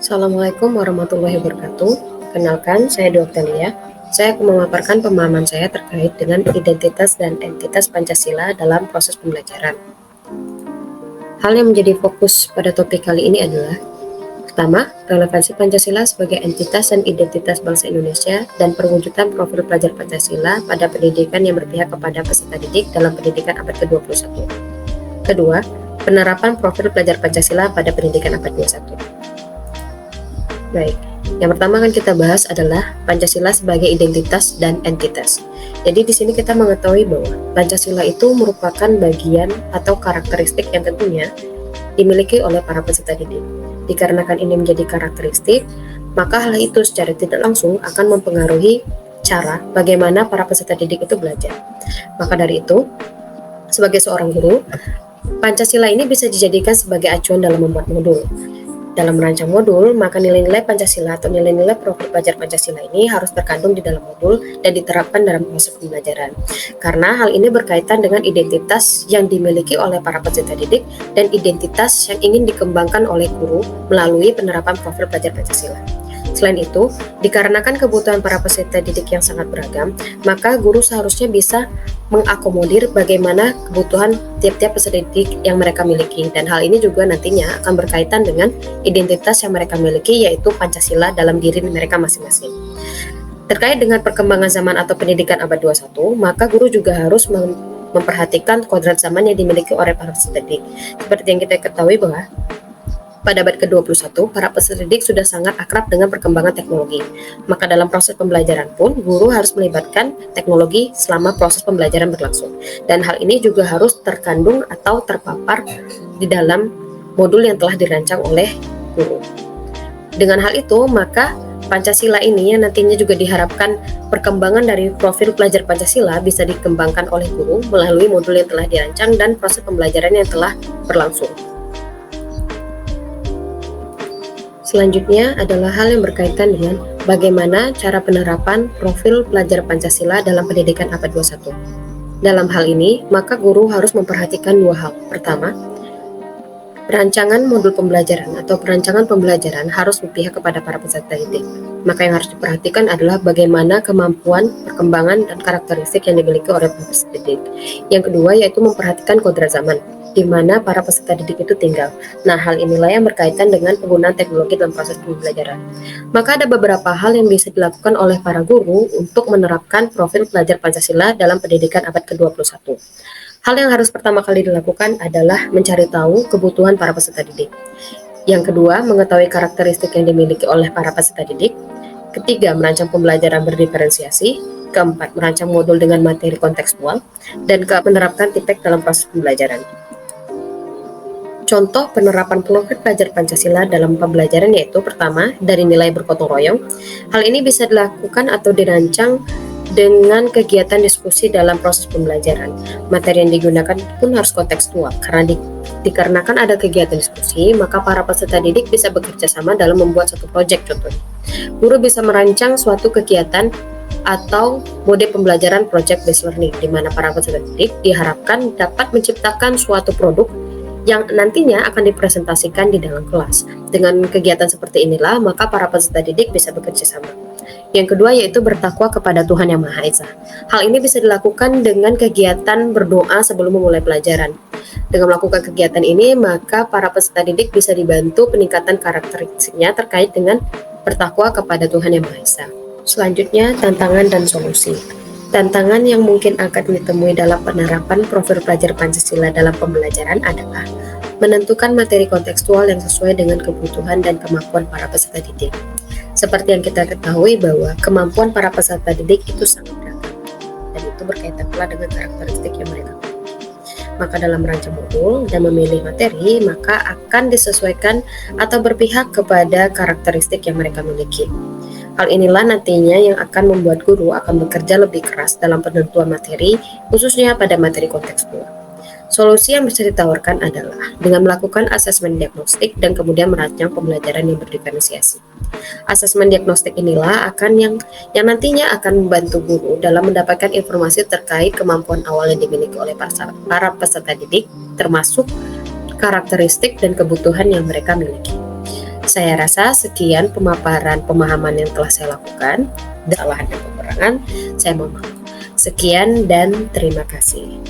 Assalamualaikum warahmatullahi wabarakatuh. Kenalkan, saya Dr. Saya akan memaparkan pemahaman saya terkait dengan identitas dan entitas Pancasila dalam proses pembelajaran. Hal yang menjadi fokus pada topik kali ini adalah: pertama, relevansi Pancasila sebagai entitas dan identitas bangsa Indonesia dan perwujudan profil pelajar Pancasila pada pendidikan yang berpihak kepada peserta didik dalam pendidikan abad ke-21. Kedua, penerapan profil pelajar Pancasila pada pendidikan abad 21. Baik, yang pertama akan kita bahas adalah Pancasila sebagai identitas dan entitas. Jadi di sini kita mengetahui bahwa Pancasila itu merupakan bagian atau karakteristik yang tentunya dimiliki oleh para peserta didik. Dikarenakan ini menjadi karakteristik, maka hal itu secara tidak langsung akan mempengaruhi cara bagaimana para peserta didik itu belajar. Maka dari itu, sebagai seorang guru, Pancasila ini bisa dijadikan sebagai acuan dalam membuat modul. Dalam merancang modul, maka nilai-nilai Pancasila atau nilai-nilai profil pelajar Pancasila ini harus terkandung di dalam modul dan diterapkan dalam proses pembelajaran. Karena hal ini berkaitan dengan identitas yang dimiliki oleh para peserta didik dan identitas yang ingin dikembangkan oleh guru melalui penerapan profil pelajar Pancasila. Selain itu, dikarenakan kebutuhan para peserta didik yang sangat beragam, maka guru seharusnya bisa mengakomodir bagaimana kebutuhan tiap-tiap peserta didik yang mereka miliki, dan hal ini juga nantinya akan berkaitan dengan identitas yang mereka miliki, yaitu Pancasila dalam diri mereka masing-masing. Terkait dengan perkembangan zaman atau pendidikan abad 21, maka guru juga harus memperhatikan kodrat zaman yang dimiliki oleh para peserta didik. Seperti yang kita ketahui bahwa pada abad ke-21, para peserta didik sudah sangat akrab dengan perkembangan teknologi. Maka dalam proses pembelajaran pun, guru harus melibatkan teknologi selama proses pembelajaran berlangsung. Dan hal ini juga harus terkandung atau terpapar di dalam modul yang telah dirancang oleh guru. Dengan hal itu, maka Pancasila ini yang nantinya juga diharapkan perkembangan dari profil pelajar Pancasila bisa dikembangkan oleh guru melalui modul yang telah dirancang dan proses pembelajaran yang telah berlangsung. Selanjutnya adalah hal yang berkaitan dengan bagaimana cara penerapan profil pelajar Pancasila dalam pendidikan abad 21. Dalam hal ini, maka guru harus memperhatikan dua hal. Pertama, perancangan modul pembelajaran atau perancangan pembelajaran harus berpihak kepada para peserta didik. Maka yang harus diperhatikan adalah bagaimana kemampuan, perkembangan, dan karakteristik yang dimiliki oleh peserta didik. Yang kedua yaitu memperhatikan kodrat zaman, di mana para peserta didik itu tinggal. Nah, hal inilah yang berkaitan dengan penggunaan teknologi dalam proses pembelajaran. Maka ada beberapa hal yang bisa dilakukan oleh para guru untuk menerapkan profil pelajar Pancasila dalam pendidikan abad ke-21. Hal yang harus pertama kali dilakukan adalah mencari tahu kebutuhan para peserta didik. Yang kedua, mengetahui karakteristik yang dimiliki oleh para peserta didik. Ketiga, merancang pembelajaran berdiferensiasi. Keempat, merancang modul dengan materi kontekstual. Dan keempat, menerapkan TIPEK dalam proses pembelajaran. Contoh penerapan profil pelajar Pancasila dalam pembelajaran yaitu pertama, dari nilai bergotong royong. Hal ini bisa dilakukan atau dirancang dengan kegiatan diskusi dalam proses pembelajaran. Materi yang digunakan pun harus kontekstual, karena dikarenakan ada kegiatan diskusi, maka para peserta didik bisa bekerja sama dalam membuat suatu proyek contohnya. Guru bisa merancang suatu kegiatan atau mode pembelajaran project based learning, di mana para peserta didik diharapkan dapat menciptakan suatu produk yang nantinya akan dipresentasikan di dalam kelas. Dengan kegiatan seperti inilah, maka para peserta didik bisa bekerja sama. Yang kedua yaitu bertakwa kepada Tuhan Yang Maha Esa. Hal ini bisa dilakukan dengan kegiatan berdoa sebelum memulai pelajaran. Dengan melakukan kegiatan ini, maka para peserta didik bisa dibantu peningkatan karakteristiknya terkait dengan bertakwa kepada Tuhan Yang Maha Esa. Selanjutnya, tantangan dan solusi. Tantangan yang mungkin akan ditemui dalam penerapan profil pelajar Pancasila dalam pembelajaran adalah menentukan materi kontekstual yang sesuai dengan kebutuhan dan kemampuan para peserta didik. Seperti yang kita ketahui bahwa kemampuan para peserta didik itu sangat beragam, dan itu berkaitan pula dengan karakteristik yang mereka miliki. Maka dalam merancang modul dan memilih materi, maka akan disesuaikan atau berpihak kepada karakteristik yang mereka miliki. Hal inilah nantinya yang akan membuat guru akan bekerja lebih keras dalam penentuan materi, khususnya pada materi kontekstual. Solusi yang bisa ditawarkan adalah dengan melakukan asesmen diagnostik dan kemudian merancang pembelajaran yang berdiferensiasi. Asesmen diagnostik inilah yang nantinya akan membantu guru dalam mendapatkan informasi terkait kemampuan awal yang dimiliki oleh para peserta didik, termasuk karakteristik dan kebutuhan yang mereka miliki. Saya rasa sekian pemaparan pemahaman yang telah saya lakukan. Kesalahan dan kekurangan, saya mohon maaf. Sekian dan terima kasih.